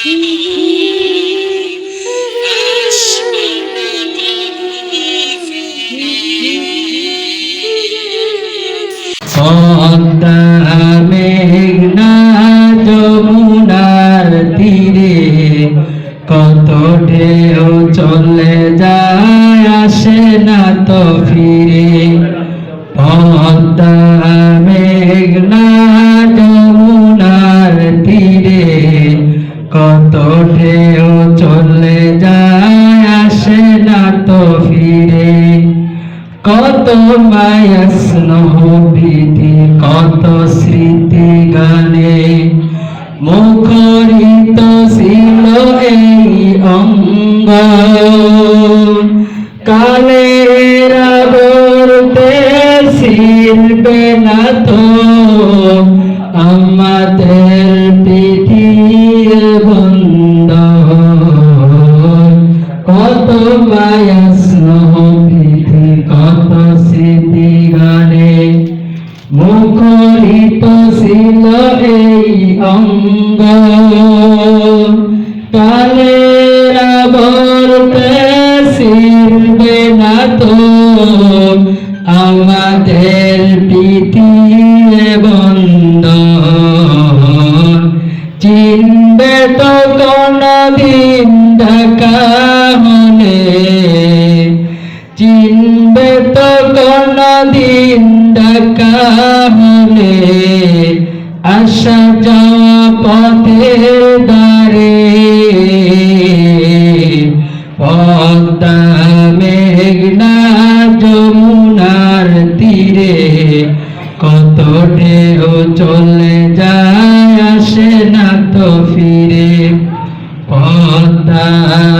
পদ্মা মেঘনা যমুনার তীরে কত ঢেউ চলে যায় আসে না তো ফিরে। পদ্মা মেঘনা যমুনার তীরে কত ঢেউ চলে যায় আসে না তো ফিরে। কত মায়া স্নেহ প্রীতি কত স্মৃতি গানে মুখরিত ছিল এই অঙ্গ। কালের আবর্তে ছিলবে না তো আমাদের পৃথিবীর বন্ধন। কত মায়া স্নেহ প্রীতি কত স্মৃতি গানে মুখরিত ছিল এই অঙ্গ। কালের আবর্তে ছিলবে না তো আমাদের পৃথিবীর বন্ধন। চিনবে তো কোনদিন ঢাকা হলে, চিনবে তো কোনদিন ঢাকা হলে আসা যাওয়া পথের ধারে। পদ্মা মেঘনা যমুনার তীরে কত ঢেউ চলে যায় আসে না তো ফিরে। পদ্মা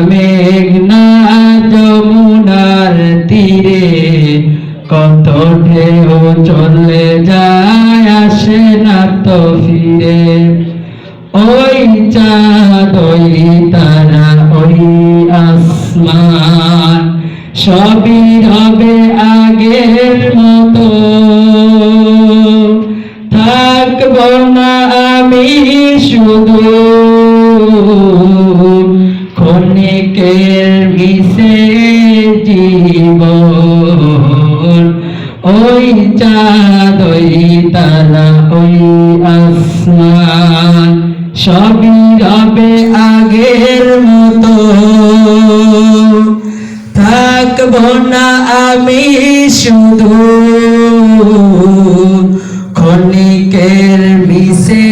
মেঘনা যমুনার তীরে কত ঢেউ চলে যায় আসে না তো ফিরে। ওই চাঁদ ওই তারা ওই আসমান সবই হবে আগের মতো। থাকব না আমি শুধু ক্ষণিকের মিশে জীবন। ওই চাঁদ ওই তারা ওই আসমান সবই রবে আগের মতো। থাকব না আমি শুধু ক্ষণিকের মিশে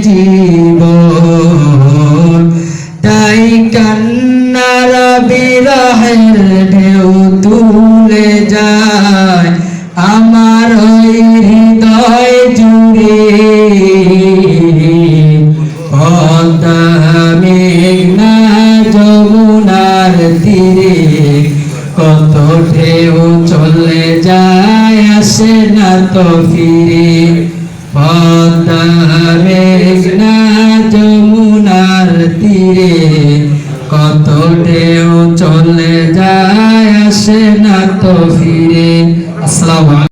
জীবন। তাই কান্নার বিরহের ঢেউ তুলে যায় আমার ওই হৃদয় জুড়ে। পদ্মা মেঘনা যমুনার তীরে কত ঢেউ চলে যায় আসে না তো ফিরে। পদ্মা মেঘনা যমুনার তীরে কত ঢেউ চলে যায় আসে না তো ফিরে। আসসালামু আলাইকুম।